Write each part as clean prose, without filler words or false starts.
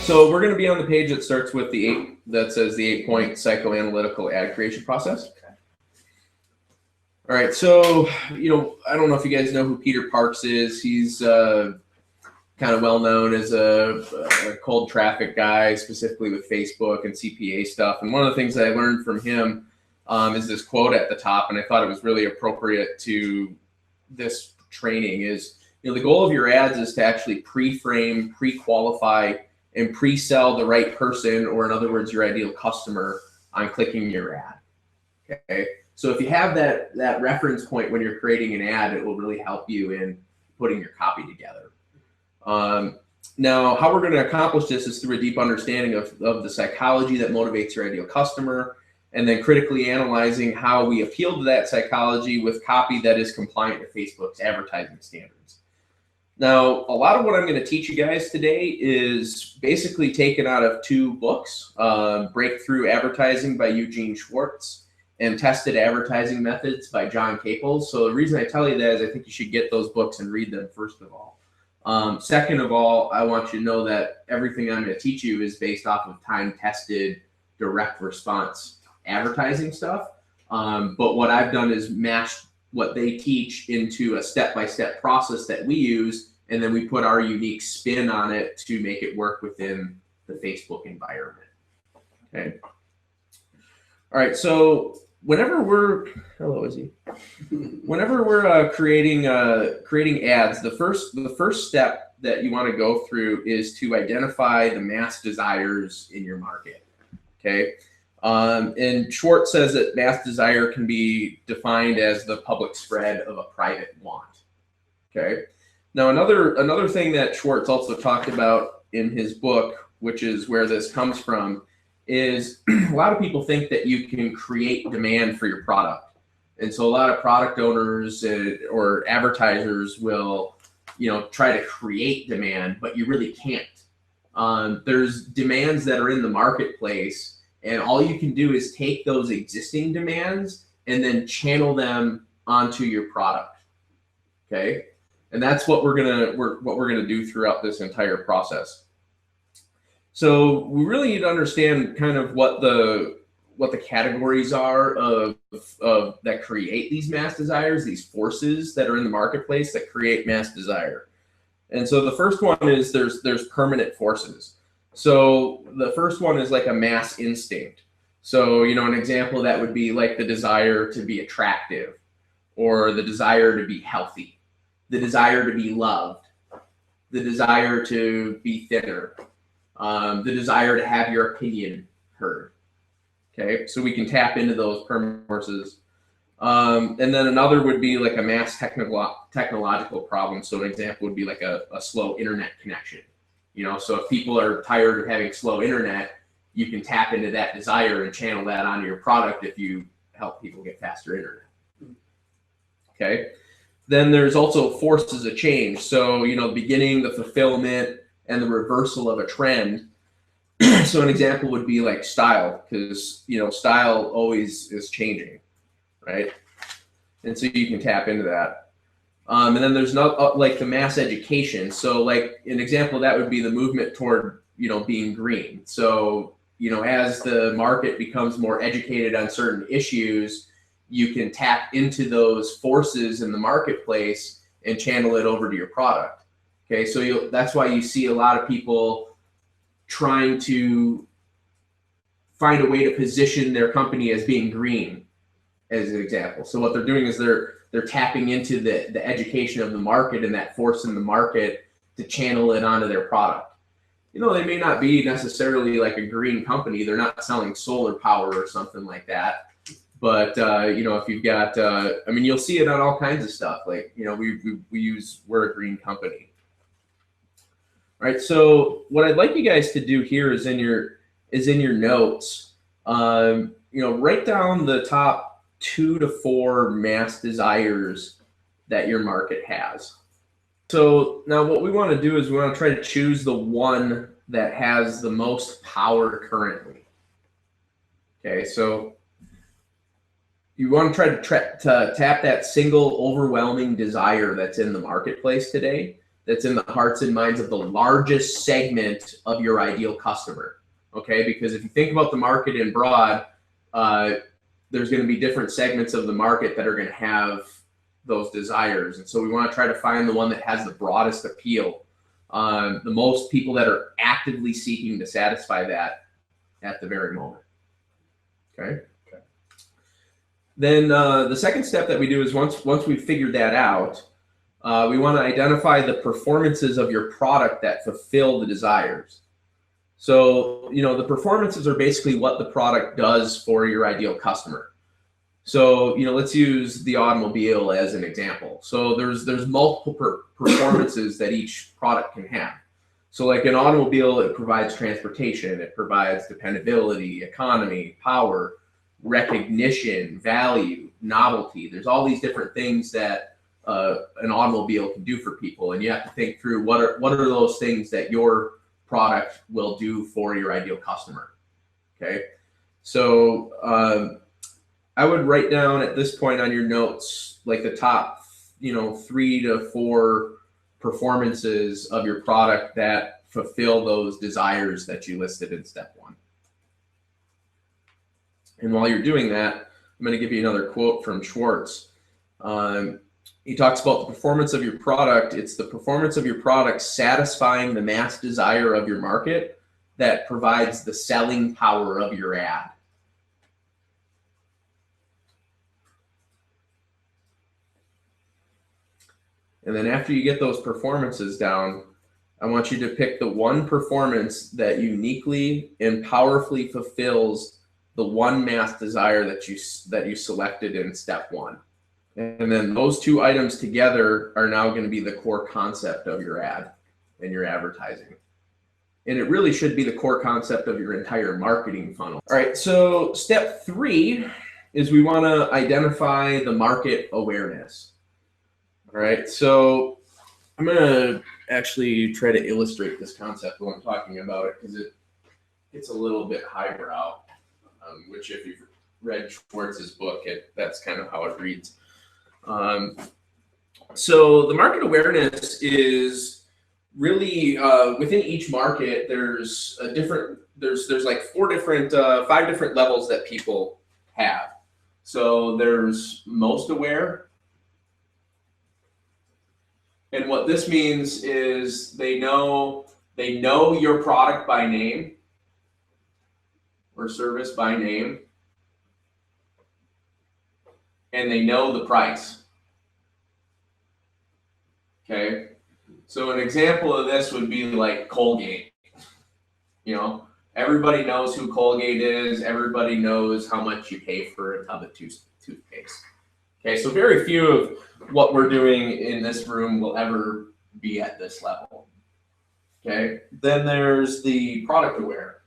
So we're going to be on the page that starts with that says the 8-point psychoanalytical ad creation process. Okay. All right. So, I don't know if you guys know who Peter Parks is. He's kind of well known as a cold traffic guy, specifically with Facebook and CPA stuff. And one of the things that I learned from him is this quote at the top, and I thought it was really appropriate to this training is, the goal of your ads is to actually pre-frame, pre-qualify, and pre-sell the right person, or in other words, your ideal customer, on clicking your ad. Okay. So if you have that reference point when you're creating an ad, it will really help you in putting your copy together. Now, how we're going to accomplish this is through a deep understanding of the psychology that motivates your ideal customer, and then critically analyzing how we appeal to that psychology with copy that is compliant to Facebook's advertising standards. Now, a lot of what I'm going to teach you guys today is basically taken out of 2 books, Breakthrough Advertising by Eugene Schwartz and Tested Advertising Methods by John Caples. So the reason I tell you that is I think you should get those books and read them, first of all. Second of all, I want you to know that everything I'm going to teach you is based off of time-tested direct response advertising stuff. But what I've done is mashed what they teach into a step-by-step process that we use, and then we put our unique spin on it to make it work within the Facebook environment. Okay. All right. So whenever we're creating ads, the first step that you want to go through is to identify the mass desires in your market. Okay. And Schwartz says that mass desire can be defined as the public spread of a private want. Okay. Now, another thing that Schwartz also talked about in his book, which is where this comes from, is a lot of people think that you can create demand for your product. And so a lot of product owners or advertisers will, try to create demand, but you really can't. There's demands that are in the marketplace, and all you can do is take those existing demands and then channel them onto your product. Okay. And that's what we're gonna do throughout this entire process. So we really need to understand kind of what the categories are of that create these mass desires, these forces that are in the marketplace that create mass desire. And so the first one is there's permanent forces. So the first one is like a mass instinct. So, an example of that would be like the desire to be attractive, or the desire to be healthy, the desire to be loved, the desire to be thinner, the desire to have your opinion heard. Okay, so we can tap into those permanent forces. And then another would be like a mass technological problem. So an example would be like a slow internet connection. So if people are tired of having slow internet, you can tap into that desire and channel that onto your product if you help people get faster internet. Okay. Then there's also forces of change. So, the beginning, the fulfillment, and the reversal of a trend. So an example would be like style, because, style always is changing, right? And so you can tap into that. And then there's not like the mass education. So like an example of that would be the movement toward, being green. So, as the market becomes more educated on certain issues, you can tap into those forces in the marketplace and channel it over to your product. Okay. So that's why you see a lot of people trying to find a way to position their company as being green, as an example. So what they're doing is they're tapping into the education of the market and that force in the market to channel it onto their product. They may not be necessarily like a green company. They're not selling solar power or something like that. But, if you've got, you'll see it on all kinds of stuff. Like, we're a green company. All right. So what I'd like you guys to do here is in your notes, write down the top 2 to 4 mass desires that your market has. So now what we want to do is we want to try to choose the one that has the most power currently. Okay, so you want to try to tap that single overwhelming desire that's in the marketplace today that's in the hearts and minds of the largest segment of your ideal customer. Okay, because if you think about the market in broad, there's going to be different segments of the market that are going to have those desires. And so we want to try to find the one that has the broadest appeal, the most people that are actively seeking to satisfy that at the very moment. Okay. Then the second step that we do is once we've figured that out, we want to identify the performances of your product that fulfill the desires. So, the performances are basically what the product does for your ideal customer. So, let's use the automobile as an example. So there's multiple performances that each product can have. So like an automobile, it provides transportation, it provides dependability, economy, power, recognition, value, novelty. There's all these different things that an automobile can do for people. And you have to think through what are those things that your product will do for your ideal customer. Okay. So I would write down at this point on your notes, like the top, 3 to 4 performances of your product that fulfill those desires that you listed in step 1. And while you're doing that, I'm going to give you another quote from Schwartz. He talks about the performance of your product. It's the performance of your product satisfying the mass desire of your market that provides the selling power of your ad. And then after you get those performances down, I want you to pick the one performance that uniquely and powerfully fulfills the one mass desire that you selected in step 1. And then those 2 items together are now going to be the core concept of your ad and your advertising. And it really should be the core concept of your entire marketing funnel. All right, so step 3 is we want to identify the market awareness. All right, so I'm going to actually try to illustrate this concept while I'm talking about it because it's a little bit highbrow, which if you've read Schwartz's book, that's kind of how it reads. So the market awareness is really within each market. There's like 5 different levels that people have. So there's most aware. And what this means is they know your product by name or service by name, and they know the price. Okay, so an example of this would be like Colgate. Everybody knows who Colgate is. Everybody knows how much you pay for a tub of toothpaste. Okay, so very few of what we're doing in this room will ever be at this level. Okay, then there's the product aware.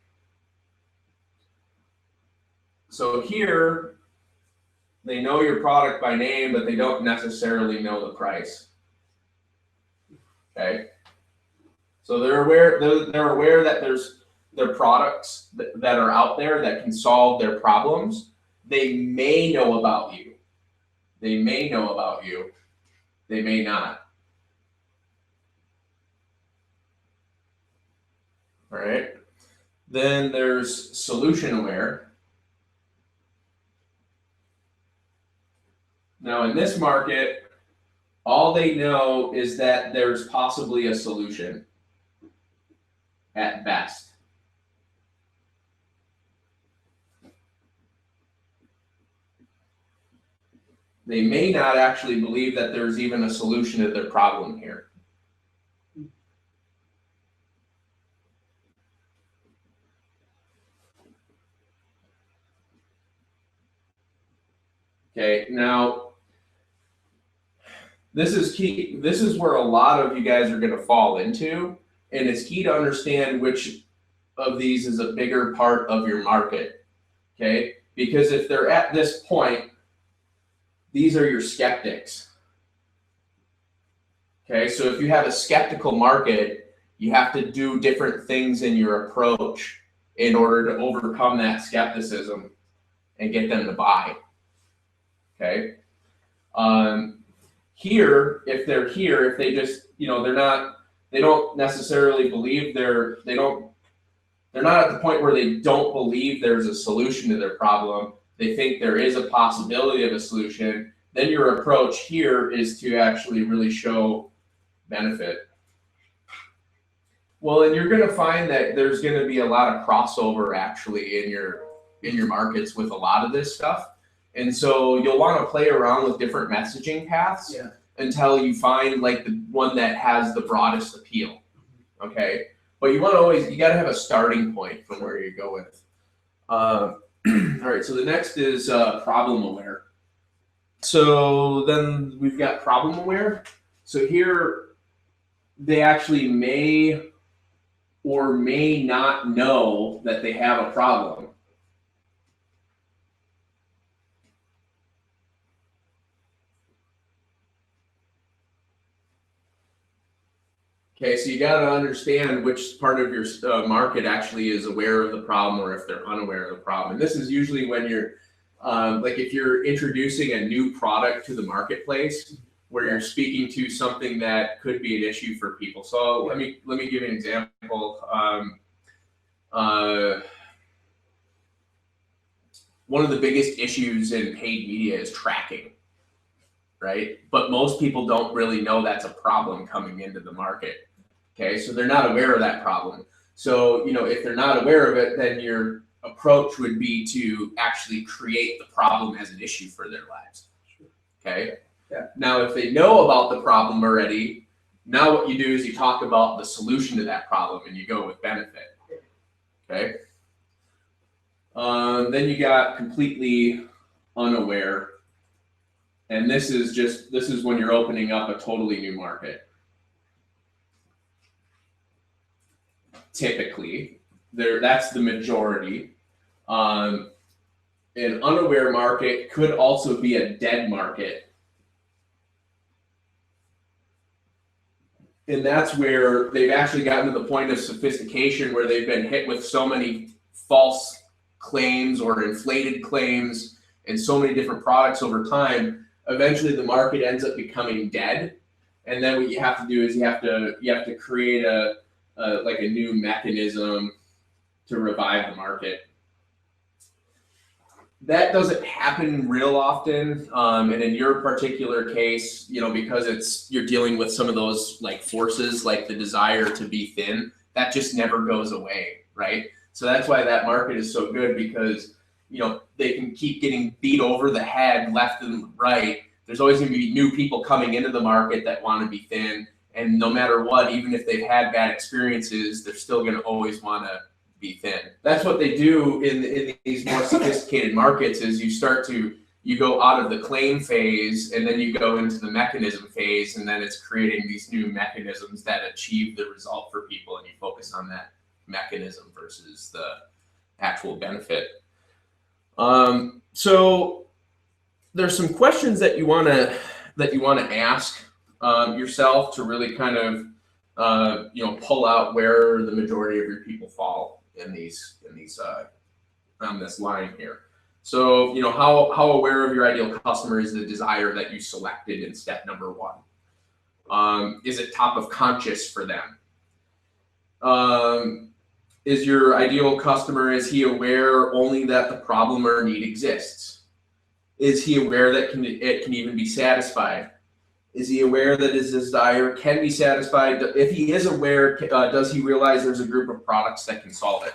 So here, they know your product by name, but they don't necessarily know the price. Okay, so they're aware that there are products that are out there that can solve their problems. They may know about you. They may know about you. They may not. All right. Then there's solution aware. Now in this market, all they know is that there's possibly a solution at best. They may not actually believe that there's even a solution to their problem here. Okay, now this is key. This is where a lot of you guys are going to fall into, and it's key to understand which of these is a bigger part of your market. Okay, because if they're at this point, these are your skeptics. Okay, so if you have a skeptical market, you have to do different things in your approach in order to overcome that skepticism and get them to buy. Okay. Here, if they're here, if they just, they don't necessarily believe they're not at the point where they don't believe there's a solution to their problem. They think there is a possibility of a solution. Then your approach here is to actually really show benefit. Well, and you're going to find that there's going to be a lot of crossover actually in your markets with a lot of this stuff. And so you'll want to play around with different messaging paths until you find like the one that has the broadest appeal. Okay. But you got to have a starting point from where you go with. All right. So the next is problem aware. So then we've got problem aware. So here they actually may or may not know that they have a problem. Okay, so you got to understand which part of your market actually is aware of the problem or if they're unaware of the problem. And this is usually when you're, like if you're introducing a new product to the marketplace where you're speaking to something that could be an issue for people. So let me give you an example. One of the biggest issues in paid media is tracking, right? But most people don't really know that's a problem coming into the market. Okay, so they're not aware of that problem. So, if they're not aware of it, then your approach would be to actually create the problem as an issue for their lives. Okay. Yeah. Now, if they know about the problem already, now what you do is you talk about the solution to that problem and you go with benefit. Okay. Then you got completely unaware. And this is when you're opening up a totally new market. Typically, that's the majority. An unaware market could also be a dead market. And that's where they've actually gotten to the point of sophistication where they've been hit with so many false claims or inflated claims and so many different products over time. Eventually the market ends up becoming dead. And then what you have to do is you have to create a new mechanism to revive the market. That doesn't happen real often. And in your particular case, because you're dealing with some of those like forces, like the desire to be thin, that just never goes away, right? So that's why that market is so good, because they can keep getting beat over the head left and right. There's always going to be new people coming into the market that want to be thin. And no matter what, even if they've had bad experiences, they're still going to always want to be thin. That's what they do in these more sophisticated markets is you go out of the claim phase and then you go into the mechanism phase, and then it's creating these new mechanisms that achieve the result for people, and you focus on that mechanism versus the actual benefit. So there's some questions that you want to ask yourself to really kind of pull out where the majority of your people fall in these on this line here. So how aware of your ideal customer is the desire that you selected in step number 1? Is it top of conscious for them? Is your ideal customer, is he aware only that the problem or need exists? Is he aware that it can even be satisfied? Is he aware that his desire can be satisfied? If he is aware, does he realize there's a group of products that can solve it?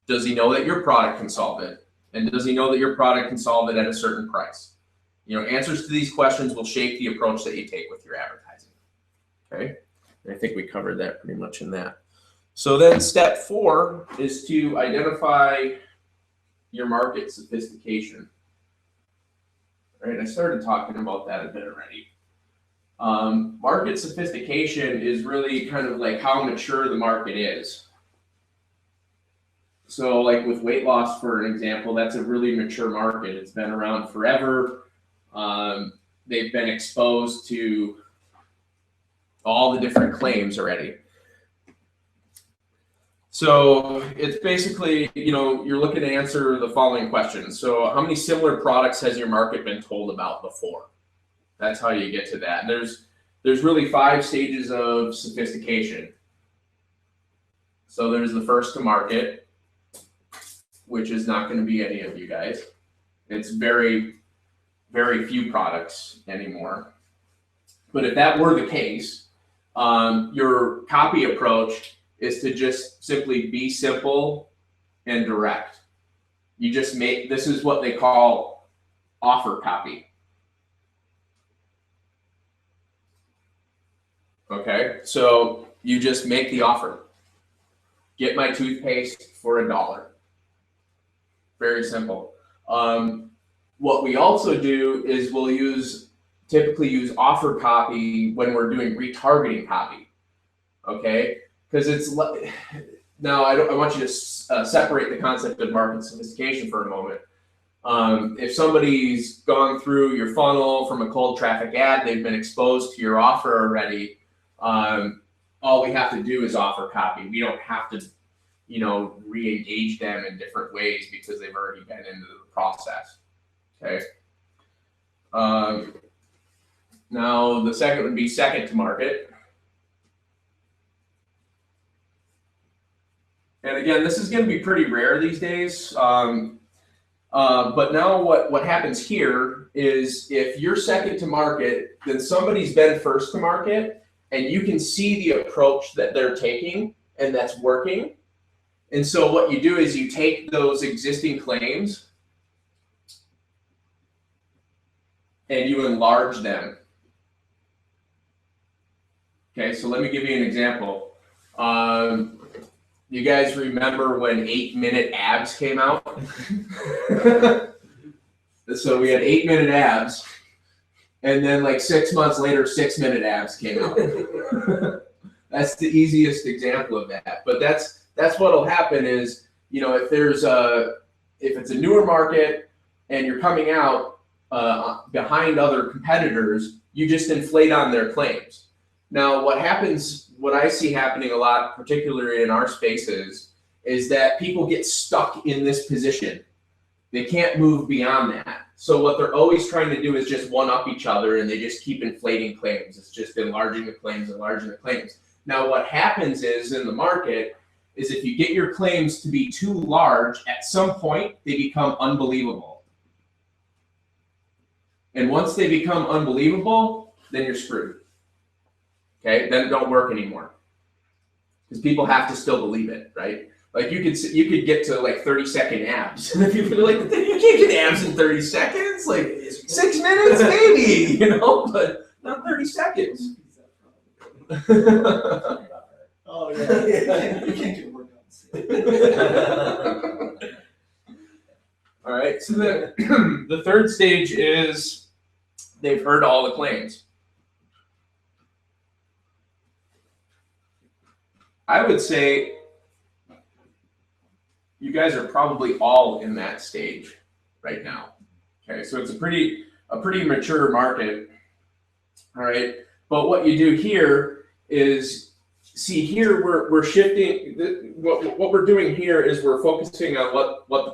Does he know that your product can solve it? And does he know that your product can solve it at a certain price? Answers to these questions will shape the approach that you take with your advertising. Okay, and I think we covered that pretty much in that. So then step 4 is to identify your market sophistication. All right, I started talking about that a bit already. Market sophistication is really kind of like how mature the market is. So like with weight loss, for an example, that's a really mature market. It's been around forever. They've been exposed to all the different claims already. So it's basically, you're looking to answer the following questions. So how many similar products has your market been told about before? That's how you get to that. And there's really 5 stages of sophistication. So there's the first to market, which is not going to be any of you guys. It's very, very few products anymore. But if that were the case, your copy approach is to just simply be simple and direct. You just make, this is what they call offer copy. Okay, so you just make the offer. Get my toothpaste for $1. Very simple. What we also do is we'll typically use offer copy when we're doing retargeting copy. Okay, because it's now I want you to separate the concept of market sophistication for a moment. If somebody's gone through your funnel from a cold traffic ad, they've been exposed to your offer already. All we have to do is offer copy. We don't have to, re-engage them in different ways because they've already been into the process. Okay. Now the second would be second to market. And again, this is going to be pretty rare these days. But now what happens here is if you're second to market, then somebody's been first to market, and you can see the approach that they're taking and that's working. And so what you do is you take those existing claims and you enlarge them. Okay, so let me give you an example. You guys remember when 8-minute abs came out? So we had 8-minute abs, and then like 6 months later, 6-minute abs came out. That's the easiest example of that. But that's what'll happen is, if it's a newer market and you're coming out behind other competitors, you just inflate on their claims. Now, what I see happening a lot, particularly in our spaces, is that people get stuck in this position. They can't move beyond that. So what they're always trying to do is just one-up each other, and they just keep inflating claims. It's just enlarging the claims, enlarging the claims. Now, what happens is in the market is if you get your claims to be too large, at some point, they become unbelievable. And once they become unbelievable, then you're screwed. Okay, then it don't work anymore because people have to still believe it, right? Like you could get to like 30-second abs, and people are like, you can't get abs in 30 seconds, like 6 minutes maybe, but not 30 seconds. Oh yeah, you can't do workouts. All right, so the third stage is they've heard all the claims. I would say you guys are probably all in that stage right now. Okay, so it's a pretty mature market. All right, but what you do here is, see here we're shifting. What we're doing here is we're focusing on what the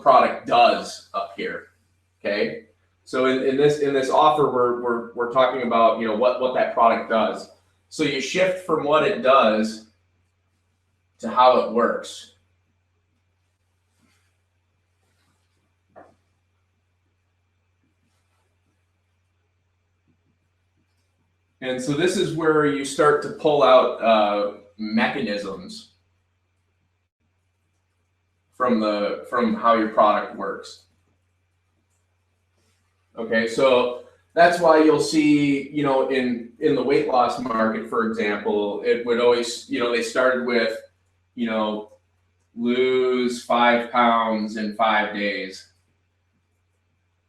product does up here. Okay, so in this offer we're talking about what that product does. So you shift from what it does to how it works. And so this is where you start to pull out mechanisms from how your product works. Okay, so that's why you'll see, in the weight loss market, for example, it would always, they started with, lose 5 pounds in 5 days.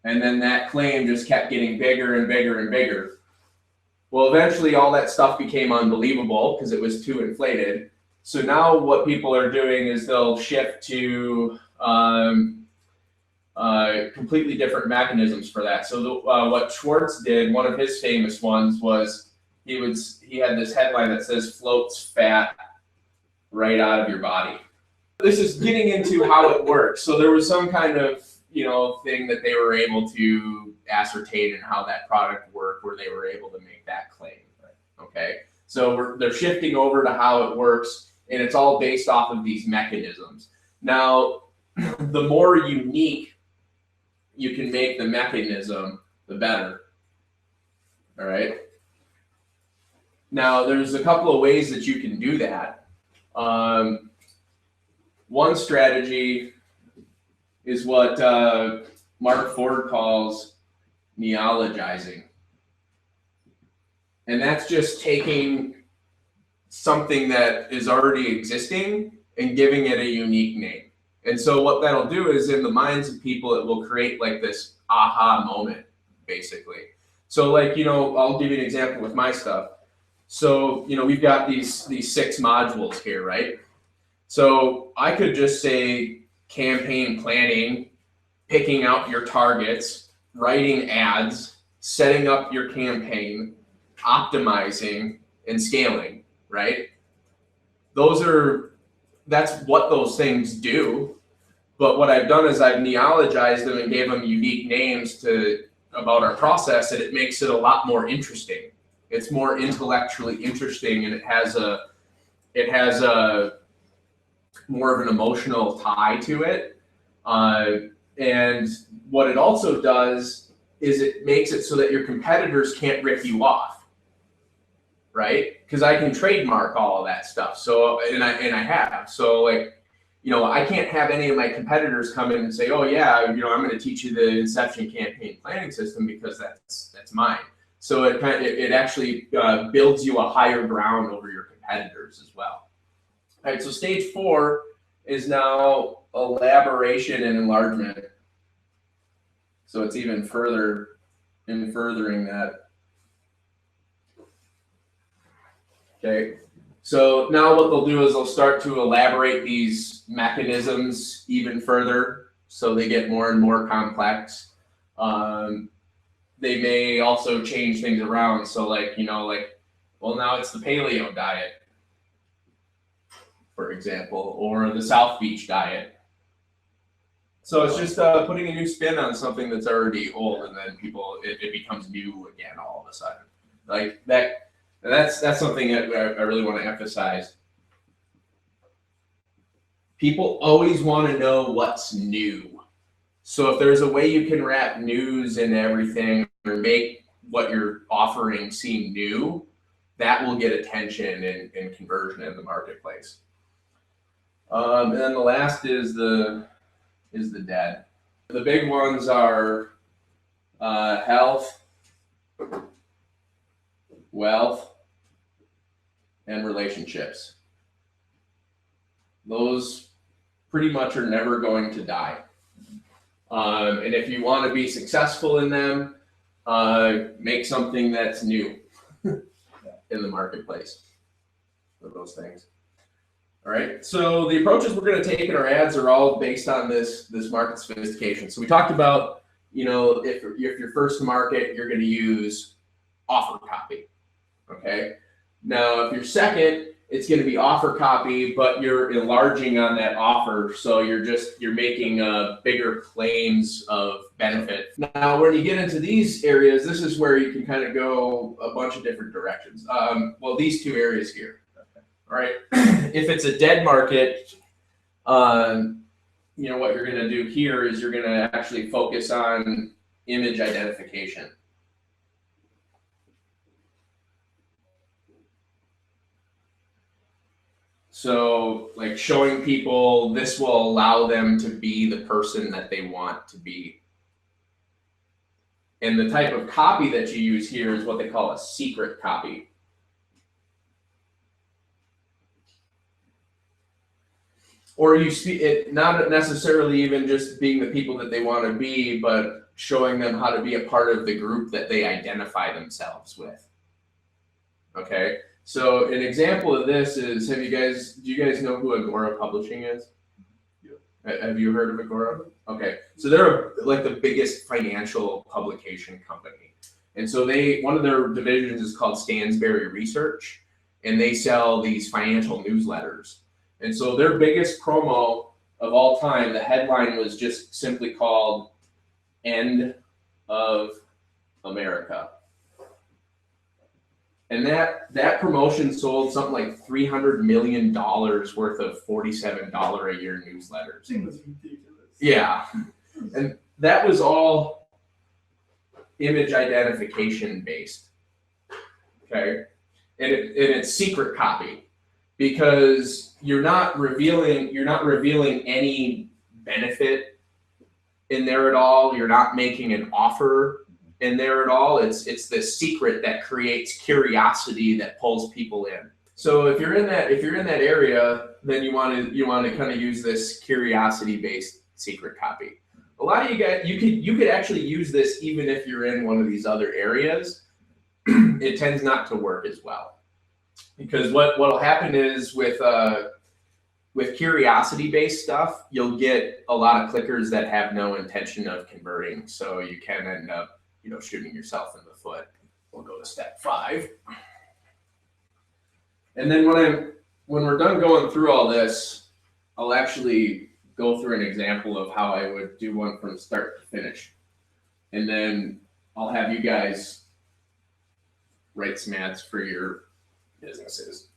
And then that claim just kept getting bigger and bigger and bigger. Well, eventually all that stuff became unbelievable because it was too inflated. So now what people are doing is they'll shift to completely different mechanisms for that. So what Schwartz did, one of his famous ones was he had this headline that says floats fat right out of your body. This is getting into how it works. So there was some kind of thing that they were able to ascertain and how that product worked, where they were able to make that claim. Okay, so they're shifting over to how it works, and it's all based off of these mechanisms. Now, the more unique you can make the mechanism, the better. All right. Now, there's a couple of ways that you can do that. One strategy is what Mark Ford calls neologizing. And that's just taking something that is already existing and giving it a unique name. And so what that'll do is, in the minds of people, it will create like this aha moment, basically. So like, I'll give you an example with my stuff. So, we've got these 6 modules here, right? So I could just say campaign planning, picking out your targets, writing ads, setting up your campaign, optimizing, and scaling, right? That's what those things do. But what I've done is I've neologized them and gave them unique names about our process, and it makes it a lot more interesting. It's more intellectually interesting, and it has a more of an emotional tie to it. And what it also does is it makes it so that your competitors can't rip you off, right? Because I can trademark all of that stuff. So, and I have. So like, I can't have any of my competitors come in and say, oh yeah, I'm going to teach you the Inception campaign planning system because that's mine. So it actually builds you a higher ground over your competitors as well. All right, so stage 4 is now elaboration and enlargement. So it's even furthering that. Okay, so now what they'll do is they'll start to elaborate these mechanisms even further, so they get more and more complex. They may also change things around. So like, well, now it's the paleo diet, for example, or the South Beach diet. So it's just putting a new spin on something that's already old, and then it becomes new again all of a sudden. Like that. And that's something that I really want to emphasize. People always want to know what's new. So if there's a way you can wrap news in everything or make what you're offering seem new, that will get attention and conversion in the marketplace. And then the last is the dead. The big ones are health, wealth, and relationships. Those pretty much are never going to die. And if you want to be successful in them, make something that's new in the marketplace for those things. All right, so the approaches we're going to take in our ads are all based on this market sophistication. So we talked about, if you're first to market, you're going to use offer copy. Okay. Now, if you're second, it's going to be offer copy, but you're enlarging on that offer. So you're making bigger claims of benefit. Now, when you get into these areas, this is where you can kind of go a bunch of different directions. Well, these 2 areas here. All right. If it's a dead market, what you're going to do here is you're going to actually focus on image identification. So like showing people this will allow them to be the person that they want to be. And the type of copy that you use here is what they call a secret copy. Or you speak it, not necessarily even just being the people that they want to be, but showing them how to be a part of the group that they identify themselves with. Okay. So an example of this is, do you guys know who Agora Publishing is? Yeah. Have you heard of Agora? Okay. So they're like the biggest financial publication company. And so one of their divisions is called Stansberry Research, and they sell these financial newsletters. And so their biggest promo of all time, the headline was just simply called "End of America." And that promotion sold something like $300 million worth of $47 a year newsletters. It was ridiculous. Yeah. And that was all image identification based. Okay. And it's secret copy because you're not revealing any benefit in there at all. You're not making an offer in there at all. It's this secret that creates curiosity that pulls people in. So if you're in that area, then you want to kind of use this curiosity based secret copy. A lot of you guys, you could actually use this even if you're in one of these other areas. It tends not to work as well because what'll happen is with curiosity based stuff, you'll get a lot of clickers that have no intention of converting. So you can end up shooting yourself in the foot. We'll go to step 5. And then when we're done going through all this, I'll actually go through an example of how I would do one from start to finish. And then I'll have you guys write some ads for your businesses.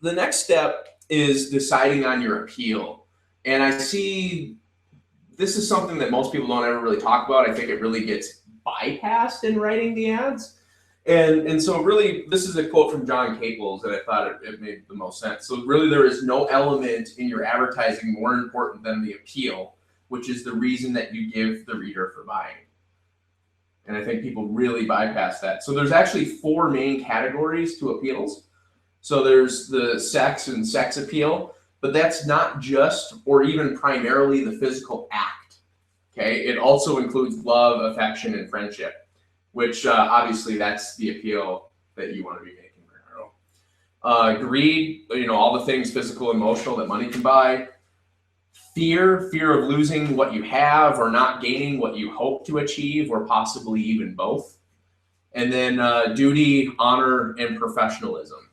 The next step is deciding on your appeal. And I see this is something that most people don't ever really talk about. I think it really gets bypassed in writing the ads. And so really, this is a quote from John Caples that I thought it made the most sense. So really, there is no element in your advertising more important than the appeal, which is the reason that you give the reader for buying. And I think people really bypass that. So there's actually 4 main categories to appeals. So there's the sex and sex appeal, but that's not just or even primarily the physical act. Okay, it also includes love, affection, and friendship, which obviously that's the appeal that you want to be making, Bernardo. Greed, all the things physical, emotional that money can buy. Fear of losing what you have or not gaining what you hope to achieve, or possibly even both. And then duty, honor, and professionalism.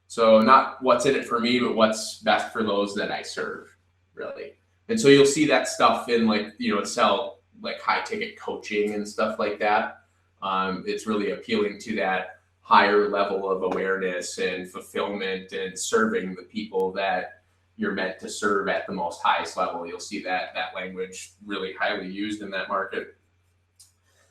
So not what's in it for me, but what's best for those that I serve, really. And so you'll see that stuff in sell like high ticket coaching and stuff like that. It's really appealing to that higher level of awareness and fulfillment and serving the people that you're meant to serve at the most highest level. You'll see that language really highly used in that market.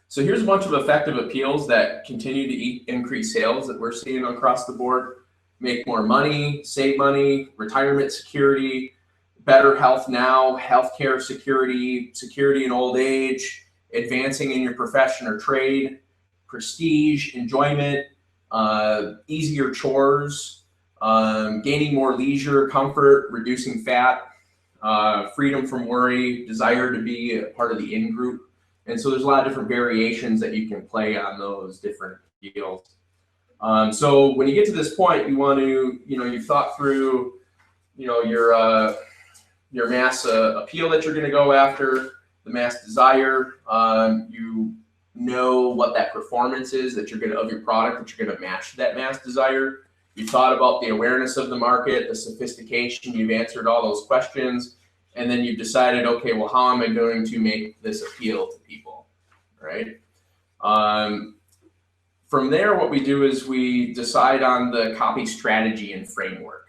So here's a bunch of effective appeals that continue to increase sales that we're seeing across the board. Make more money, save money, retirement security, better health now, healthcare security, security in old age, advancing in your profession or trade, prestige, enjoyment, easier chores, gaining more leisure, comfort, reducing fat, freedom from worry, desire to be a part of the in-group. And so there's a lot of different variations that you can play on those different appeals. So when you get to this point, you want to, you've thought through, your mass appeal that you're going to go after, the mass desire. You know what that performance is of your product that you're going to match that mass desire. You thought about the awareness of the market, the sophistication. You've answered all those questions, and then you've decided, okay, well, how am I going to make this appeal to people, right? From there, what we do is we decide on the copy strategy and framework,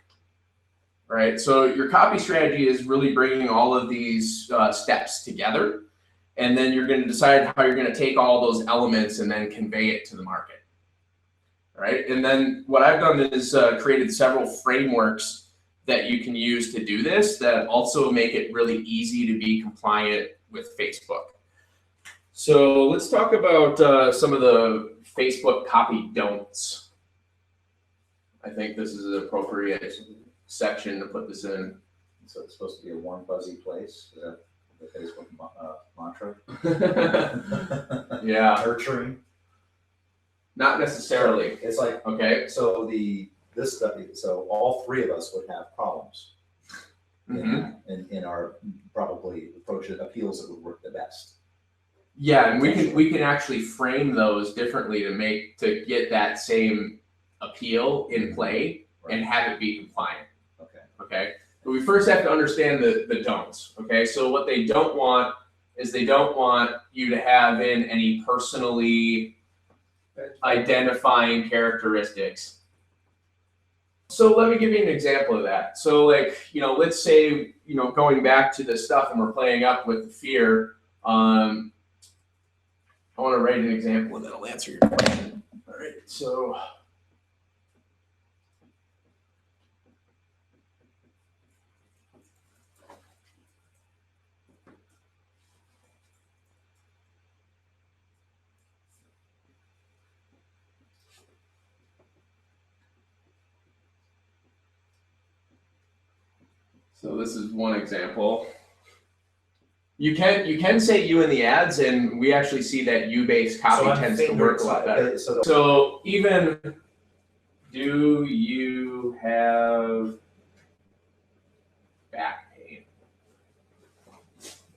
right? So your copy strategy is really bringing all of these steps together, and then you're going to decide how you're going to take all those elements and then convey it to the market, right? And then what I've done is created several frameworks that you can use to do this that also make it really easy to be compliant with Facebook. So let's talk about some of the Facebook copy don'ts. I think this is an appropriate section to put this in. So it's supposed to be a warm, fuzzy place. Is that the Facebook mantra? Yeah. Nurturing. Not necessarily. It's like, okay. So this study. So all 3 of us would have problems in our probably appeals that would work the best. Yeah, and we can actually frame those differently to get that same appeal in play and have it be compliant. Okay. Okay. But we first have to understand the don'ts, okay? So what they don't want is they don't want you to have in any personally identifying characteristics. So let me give you an example of that. So like, let's say, going back to the stuff and we're playing up with the fear, I want to write an example and then I'll answer your question. All right, so. So this is one example. You can say you in the ads, and we actually see that you-based copy tends to work a lot better. So even, do you have back pain?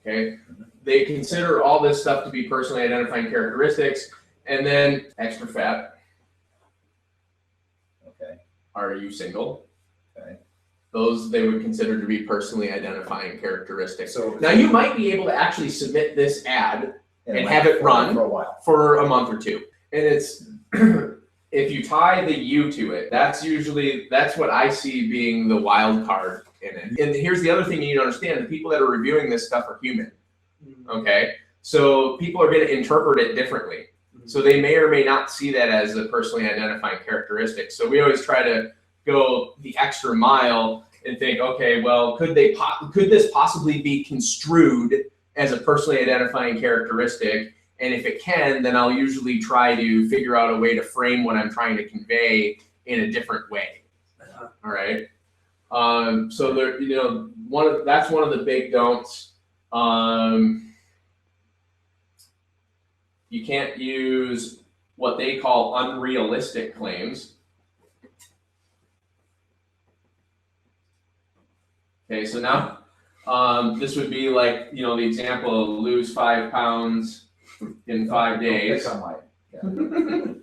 Okay, they consider all this stuff to be personally identifying characteristics, and then extra fat. Okay. Are you single? Okay. Those they would consider to be personally identifying characteristics. So now you might be able to actually submit this ad and have it run for a while, for a month or two. And it's if you tie the you to it, that's what I see being the wild card in it. And here's the other thing you need to understand: the people that are reviewing this stuff are human. Okay, so people are going to interpret it differently. So they may or may not see that as a personally identifying characteristic. So we always try to go the extra mile and think, okay, well, could this possibly be construed as a personally identifying characteristic? And if it can, then I'll usually try to figure out a way to frame what I'm trying to convey in a different way. All right. So there, that's one of the big don'ts. You can't use what they call unrealistic claims. Okay, so now this would be like, the example of lose 5 pounds in 5 days. That's on mine.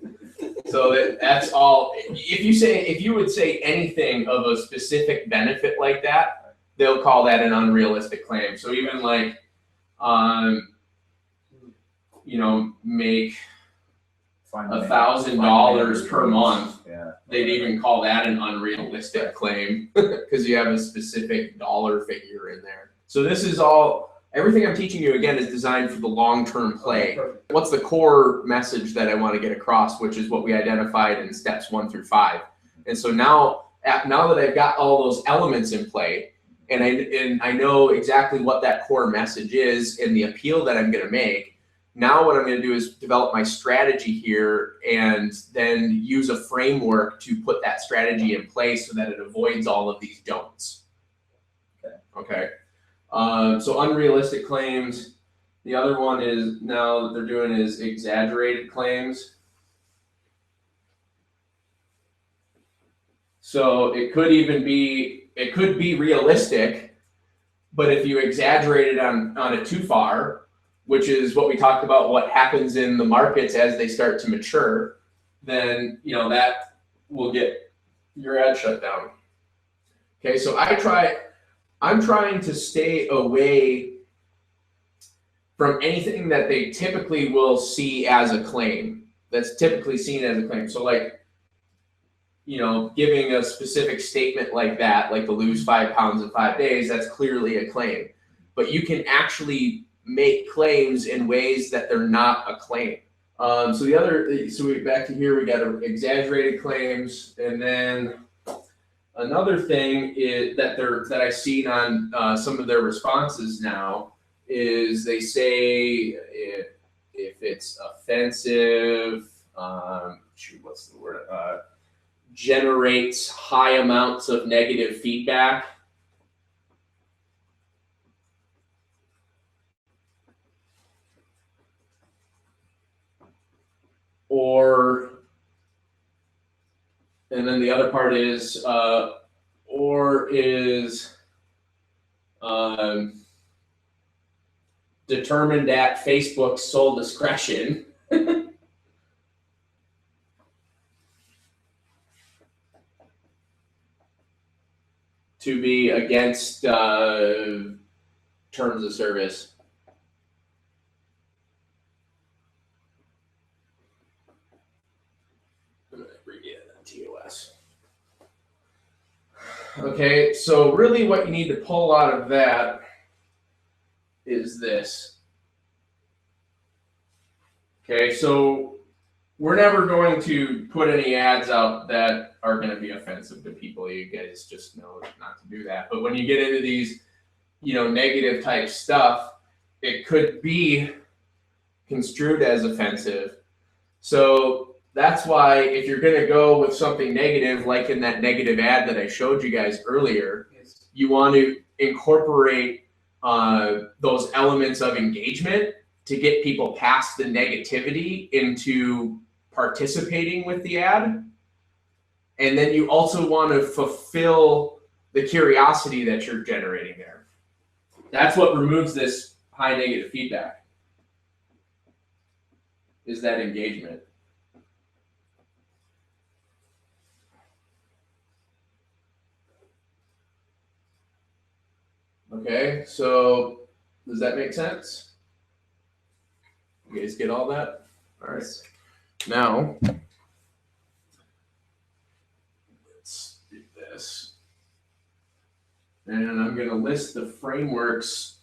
So that's all. If you would say anything of a specific benefit like that, they'll call that an unrealistic claim. So even like, make $1,000 per month. Yeah. They'd even call that an unrealistic claim because you have a specific dollar figure in there. So this is everything I'm teaching you again is designed for the long-term play. What's the core message that I want to get across, which is what we identified in steps 1 through 5. And so now that I've got all those elements in play and I know exactly what that core message is and the appeal that I'm going to make, now what I'm going to do is develop my strategy here and then use a framework to put that strategy in place so that it avoids all of these don'ts. Okay. So unrealistic claims. The other one is now that they're doing is exaggerated claims. So it could be realistic, but if you exaggerate it on it too far, which is what we talked about, what happens in the markets as they start to mature, then that will get your ad shut down. Okay, so I'm trying to stay away from anything that they typically will see as a claim. That's typically seen as a claim. So like, giving a specific statement like that, like to lose 5 pounds in 5 days, that's clearly a claim. But you can actually make claims in ways that they're not a claim. So back to here, we got exaggerated claims, and then another thing is that I've seen on some of their responses now is they say if it's offensive, what's the word? Generates high amounts of negative feedback. And then the other part is, determined at Facebook's sole discretion. to be against terms of service. I'm going to abbreviate that TOS. Okay, so really what you need to pull out of that is this. Okay, so we're never going to put any ads out that are going to be offensive to people. You guys just know not to do that. But when you get into these, negative type stuff, it could be construed as offensive. So that's why if you're going to go with something negative, like in that negative ad that I showed you guys earlier, Yes. you want to incorporate those elements of engagement to get people past the negativity into participating with the ad. And then you also want to fulfill the curiosity that you're generating there. That's what removes this high negative feedback, is that engagement. Okay, so does that make sense? You guys get all that? All right. Now, let's do this. And I'm going to list the frameworks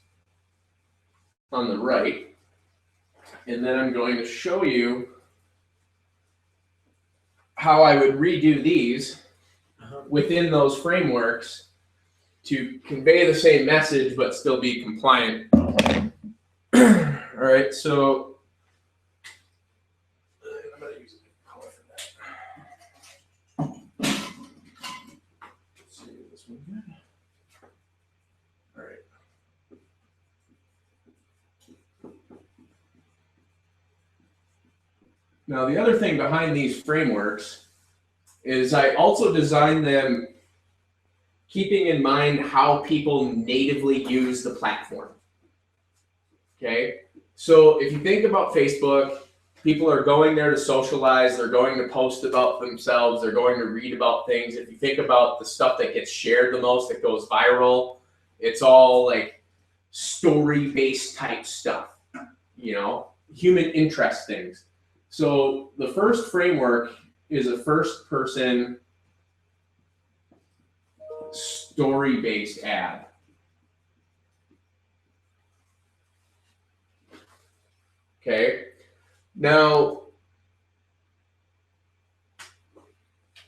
on the right. And then I'm going to show you how I would redo these within those frameworks to convey the same message but still be compliant. All right, so I'm going to use a color for that. Let's see this one good. All right. Now, the other thing behind these frameworks is I also designed them keeping in mind how people natively use the platform. Okay, so if you think about Facebook, people are going there to socialize, they're going to post about themselves, they're going to read about things. If you think about the stuff that gets shared the most, that goes viral, it's all like story-based type stuff, human interest things. So the first framework is a first-person story-based ad. Okay, now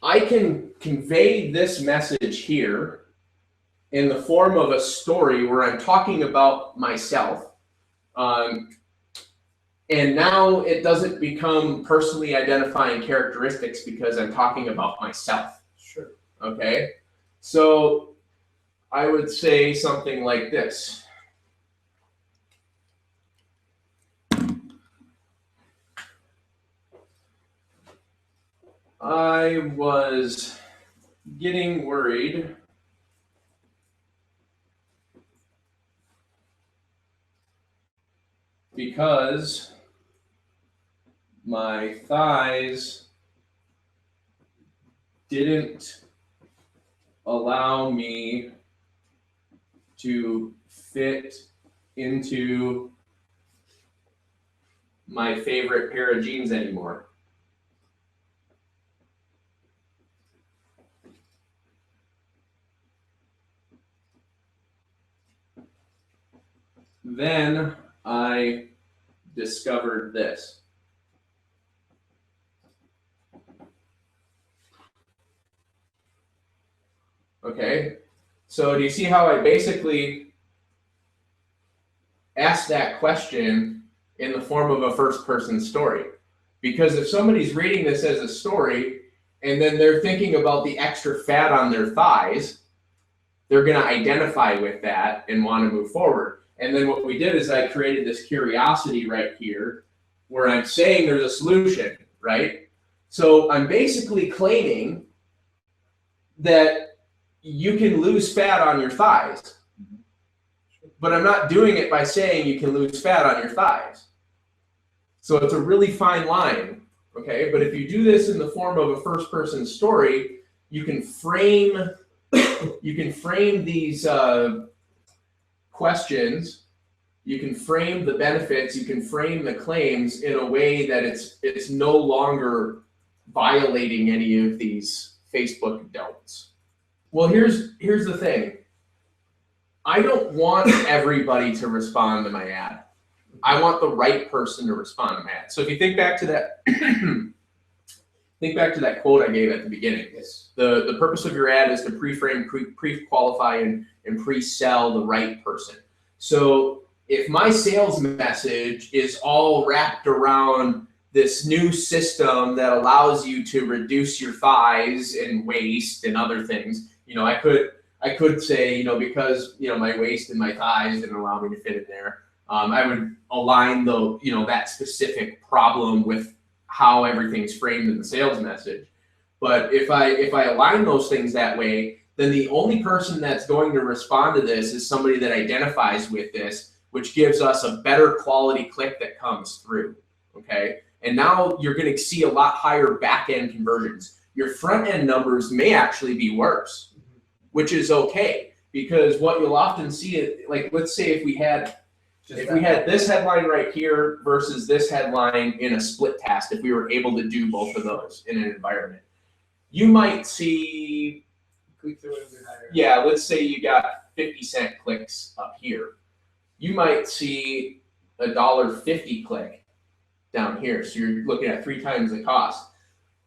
I can convey this message here in the form of a story where I'm talking about myself. And now it doesn't become personally identifying characteristics because I'm talking about myself. Sure. Okay, so I would say something like this. I was getting worried because my thighs didn't allow me to fit into my favorite pair of jeans anymore. Then I discovered this. Okay, so do you see how I basically asked that question in the form of a first-person story? Because if somebody's reading this as a story and then they're thinking about the extra fat on their thighs, they're going to identify with that and want to move forward. And then what we did is I created this curiosity right here where I'm saying there's a solution, right? So I'm basically claiming that you can lose fat on your thighs, but I'm not doing it by saying you can lose fat on your thighs. So it's a really fine line, okay? But if you do this in the form of a first-person story, you can frame you can frame these questions, you can frame the benefits, you can frame the claims in a way that it's no longer violating any of these Facebook don'ts. Well, here's the thing. I don't want everybody to respond to my ad. I want the right person to respond to my ad. So if you think back to that, quote I gave at the beginning. Yes. The purpose of your ad is to pre-frame, pre-qualify, and pre-sell the right person. So if my sales message is all wrapped around this new system that allows you to reduce your thighs and waist and other things, I could say, because my waist and my thighs didn't allow me to fit in there. I would align that specific problem with how everything's framed in the sales message. But if I align those things that way, then the only person that's going to respond to this is somebody that identifies with this, which gives us a better quality click that comes through. Okay. And now you're going to see a lot higher back end conversions. Your front end numbers may actually be worse, which is okay, because what you'll often see is, like, let's say if we had this headline right here versus this headline in a split test, if we were able to do both of those in an environment, you might see, Click-through would be higher. yeah, let's say you got 50-cent clicks up here. You might see a $1.50 click down here. So you're looking at 3 times the cost.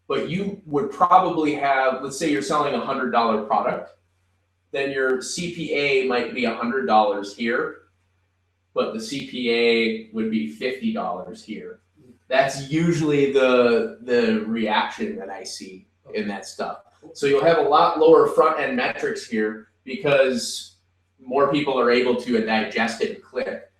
But you would probably have, let's say you're selling a $100 product, then your CPA might be $100 here, but the CPA would be $50 here. That's usually the reaction that I see in that stuff. So you'll have a lot lower front end metrics here because more people are able to digest it and click.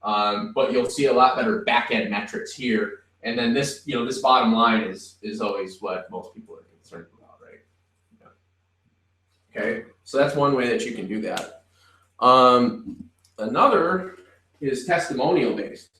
But you'll see a lot better back end metrics here. And then this, this bottom line is always what most people are concerned about, right? Yeah. Okay, so that's one way that you can do that. Another is testimonial based.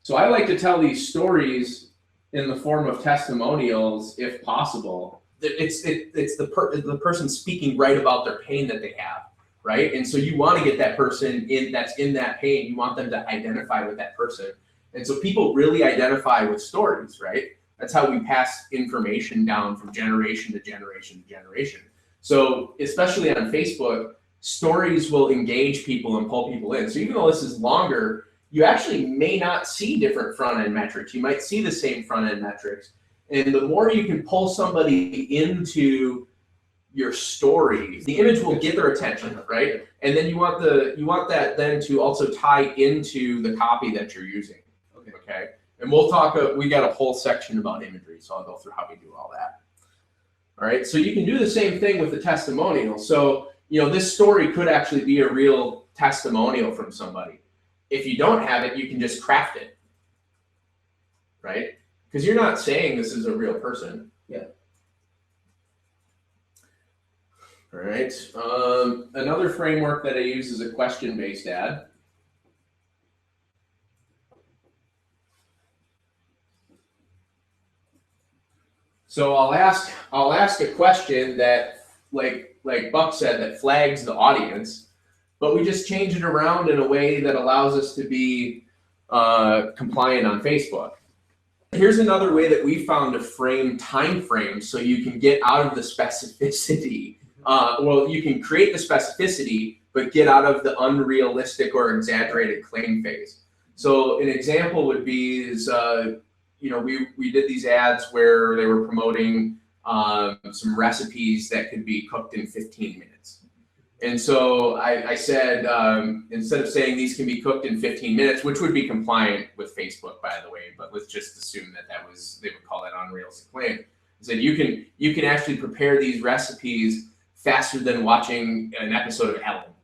So I like to tell these stories in the form of testimonials, if possible. It's the person speaking right about their pain that they have, right? And so you want to get that person that's in that pain. You want them to identify with that person. And so people really identify with stories, right? That's how we pass information down from generation to generation to generation. So especially on Facebook, stories will engage people and pull people in. So even though this is longer, you actually may not see different front end metrics. You might see the same front end metrics. And the more you can pull somebody into your story, the image will get their attention, right? And then you want that then to also tie into the copy that you're using. Okay. And we'll talk, we got a whole section about imagery, so I'll go through how we do all that. All right, so you can do the same thing with the testimonial. So, this story could actually be a real testimonial from somebody. If you don't have it, you can just craft it, right? Because you're not saying this is a real person. Yeah. All right, another framework that I use is a question-based ad. So I'll ask a question that, like Buck said, that flags the audience, but we just change it around in a way that allows us to be compliant on Facebook. Here's another way that we found to frame time frames so you can get out of the specificity. Well, you can create the specificity, but get out of the unrealistic or exaggerated claim phase. So an example would be is, we did these ads where they were promoting some recipes that could be cooked in 15 minutes. And so I said, instead of saying these can be cooked in 15 minutes, which would be compliant with Facebook, by the way, but let's just assume that they would call that unrealistic claim. I said, you can actually prepare these recipes faster than watching an episode of Ellen.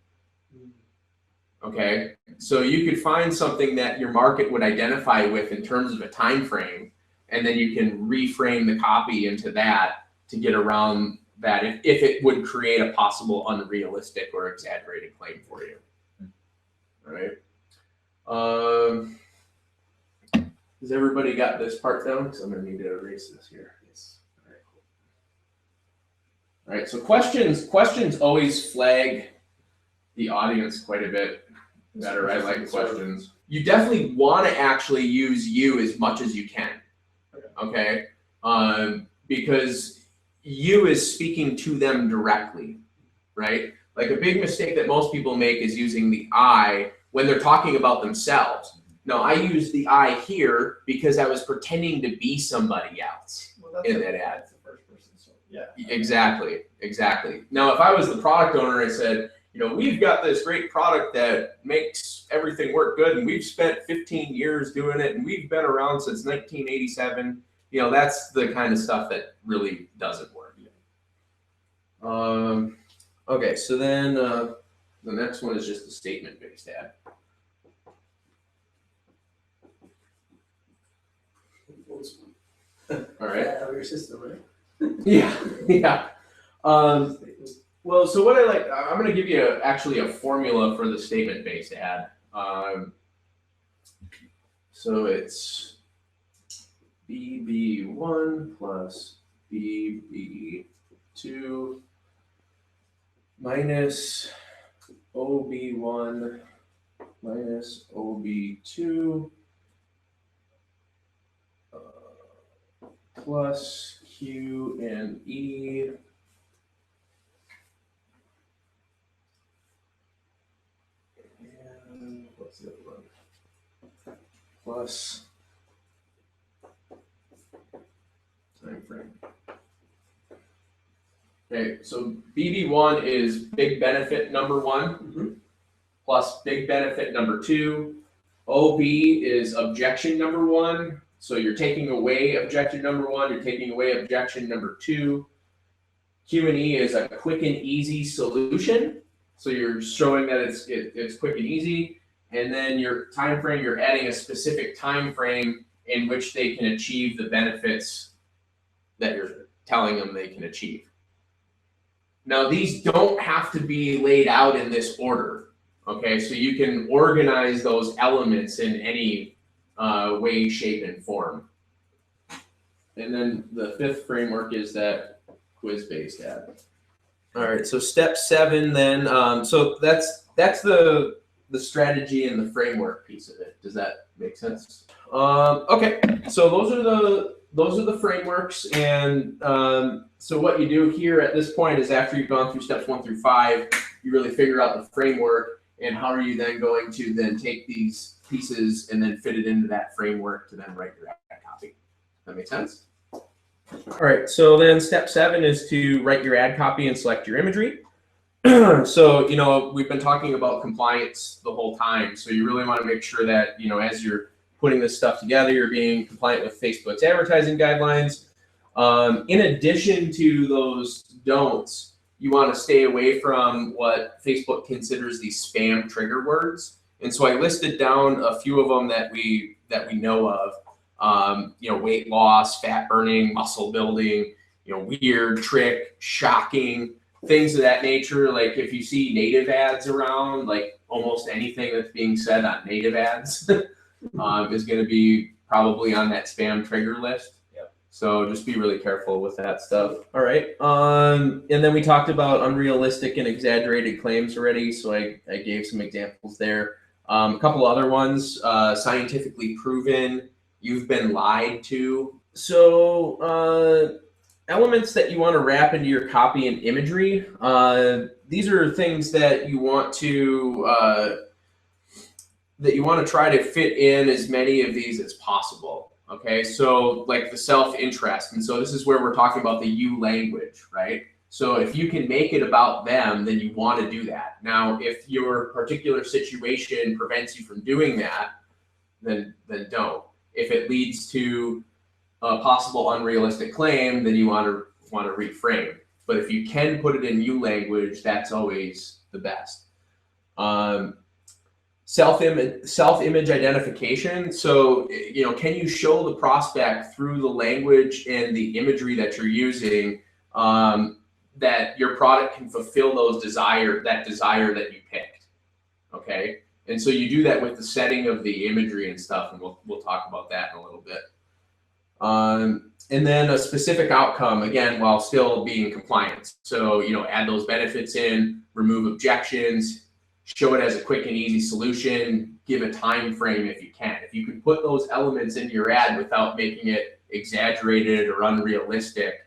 Okay, so you could find something that your market would identify with in terms of a time frame, and then you can reframe the copy into that to get around that if it would create a possible unrealistic or exaggerated claim for you. All right. Has everybody got this part down? Because I'm going to need to erase this here. Yes. All right, cool. All right, so questions always flag the audience quite a bit better. I like questions. You definitely want to actually use you as much as you can. Okay? Because you is speaking to them directly, right? Like a big mistake that most people make is using the I when they're talking about themselves. No, I use the I here because I was pretending to be somebody else in that ad. That's the first person, so yeah. Exactly. Now, if I was the product owner, I said, we've got this great product that makes everything work good, and we've spent 15 years doing it, and we've been around since 1987. That's the kind of stuff that really doesn't work. Okay, so then the next one is just a statement-based ad. All right. Your system, right? Yeah. Well, so what I'm going to give you actually a formula for the statement-based ad. So it's BB1 plus BB2 minus OB1 minus OB2 plus Q and E and what's the other one? Plus time frame. Okay, so BB1 is big benefit number 1 plus big benefit number 2. OB is objection number 1. So you're taking away objection number 1, you're taking away objection number 2. Q&E is a quick and easy solution. So you're showing that it's quick and easy. And then your time frame, you're adding a specific time frame in which they can achieve the benefits that you're telling them they can achieve. Now, these don't have to be laid out in this order. Okay, so you can organize those elements in any way, shape, and form. And then the 5th framework is that quiz-based ad. All right, so step 7 then. So that's the strategy and the framework piece of it. Does that make sense? Okay, so those are the frameworks, and so what you do here at this point is after you've gone through steps 1 through 5, you really figure out the framework and how are you then going to then take these pieces and then fit it into that framework to then write your ad copy. That make sense? All right, so then step 7 is to write your ad copy and select your imagery. So, we've been talking about compliance the whole time. So you really want to make sure that, as you're putting this stuff together, you're being compliant with Facebook's advertising guidelines. In addition to those don'ts, you want to stay away from what Facebook considers these spam trigger words. And so I listed down a few of them that we know of. Weight loss, fat burning, muscle building, weird, trick, shocking, things of that nature. Like if you see native ads around, like almost anything that's being said on native ads is going to be probably on that spam trigger list. Yep. So just be really careful with that stuff. All right. And then we talked about unrealistic and exaggerated claims already. So I gave some examples there. A couple other ones, scientifically proven, you've been lied to. So elements that you want to wrap into your copy and imagery. These are things that you want to try to fit in as many of these as possible. Okay, so like the self-interest, and so this is where we're talking about the you language, right? So if you can make it about them, then you want to do that. Now, if your particular situation prevents you from doing that, then don't. If it leads to a possible unrealistic claim, then you want to reframe. But if you can put it in you language, that's always the best. Self-image identification. So, can you show the prospect through the language and the imagery that you're using that your product can fulfill that desire that you picked? Okay, and so you do that with the setting of the imagery and stuff, and we'll talk about that in a little bit. And And then a specific outcome, again, while still being compliant. So, you know, add those benefits in, remove objections, show it as a quick and easy solution, give a time frame if you can. If you can put those elements into your ad without making it exaggerated or unrealistic,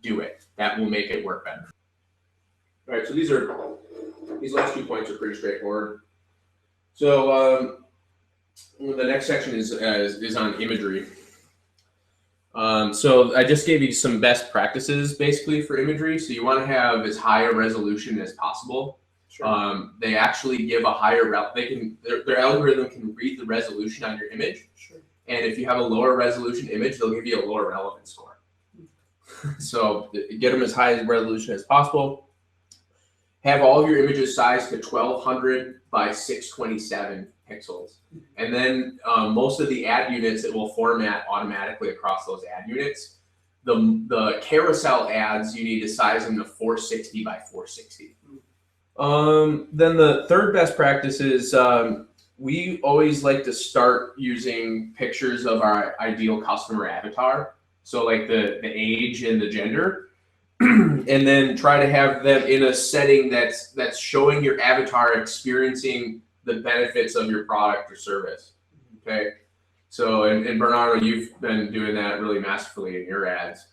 do it. That will make it work better. All right, so these last 2 points are pretty straightforward. So the next section is on imagery. So I just gave you some best practices basically for imagery. So you want to have as high a resolution as possible. Sure. They actually give a higher their algorithm can read the resolution on your image. Sure. And if you have a lower resolution image, they'll give you a lower relevance score. So get them as high as resolution as possible. Have all of your images sized to 1200 by 627 pixels. And then most of the ad units, it will format automatically across those ad units. The carousel ads, you need to size them to 460 by 460. Then the third best practice is we always like to start using pictures of our ideal customer avatar. So like the age and the gender. And then try to have them in a setting that's showing your avatar experiencing the benefits of your product or service. Okay. So, and Bernardo, you've been doing that really masterfully in your ads.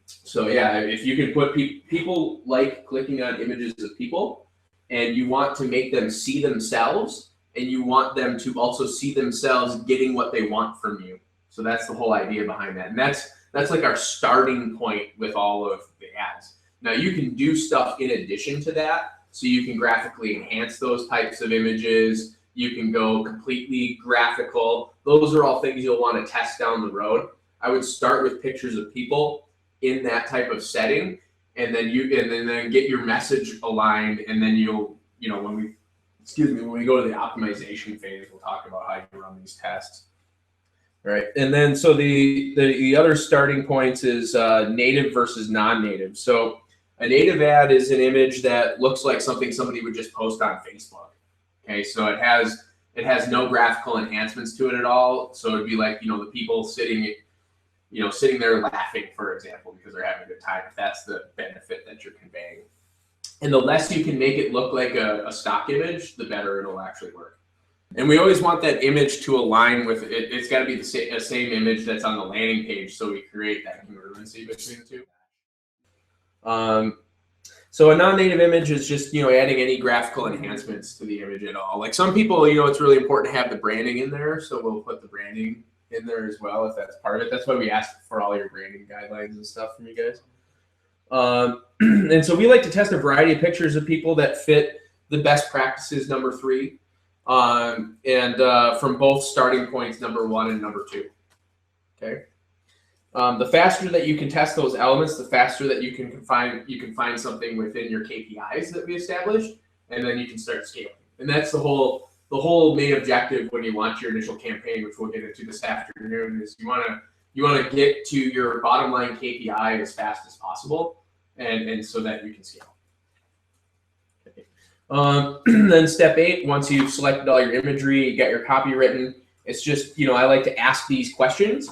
So yeah, if you can put people like clicking on images of people, and you want to make them see themselves, and you want them to also see themselves getting what they want from you. So that's the whole idea behind that. And that's like our starting point with all of the ads. Now you can do stuff in addition to that. So you can graphically enhance those types of images. You can go completely graphical. Those are all things you'll want to test down the road. I would start with pictures of people in that type of setting, and then then get your message aligned, and then when we go to the optimization phase, we'll talk about how you run these tests. All right, and then so the other starting points is native versus non-native. So a native ad is an image that looks like something somebody would just post on Facebook. Okay, so it has no graphical enhancements to it at all. So it'd be like, the people sitting there laughing, for example, because they're having a good time, if that's the benefit that you're conveying. And the less you can make it look like a stock image, the better it'll actually work. And we always want that image to align with it. It's got to be the same image that's on the landing page, so we create that congruency between the two. So a non-native image is just, adding any graphical enhancements to the image at all. Like some people, it's really important to have the branding in there, so we'll put the branding in there as well if that's part of it. That's why we ask for all your branding guidelines and stuff from you guys. And so we like to test a variety of pictures of people that fit the best practices, number 3. From both starting points, number 1 and number 2. Okay. The faster that you can test those elements, the faster that you can find something within your KPIs that we established, and then you can start scaling. And that's the whole main objective when you launch your initial campaign, which we'll get into this afternoon, is you want to get to your bottom line KPI as fast as possible, and so that you can scale. Then step 8, once you've selected all your imagery, you got your copy written, it's just, I like to ask these questions.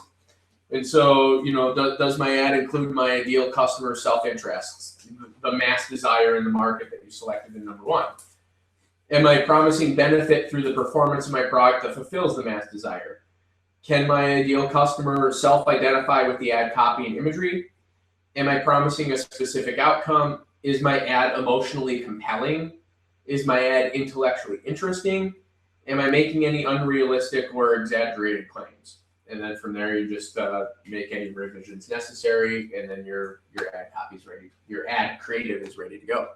And so, does my ad include my ideal customer self-interests, the mass desire in the market that you selected in number 1? Am I promising benefit through the performance of my product that fulfills the mass desire? Can my ideal customer self-identify with the ad copy and imagery? Am I promising a specific outcome? Is my ad emotionally compelling? Is my ad intellectually interesting? Am I making any unrealistic or exaggerated claims? And then from there, you just make any revisions necessary, and then your ad copy's ready. Your ad creative is ready to go.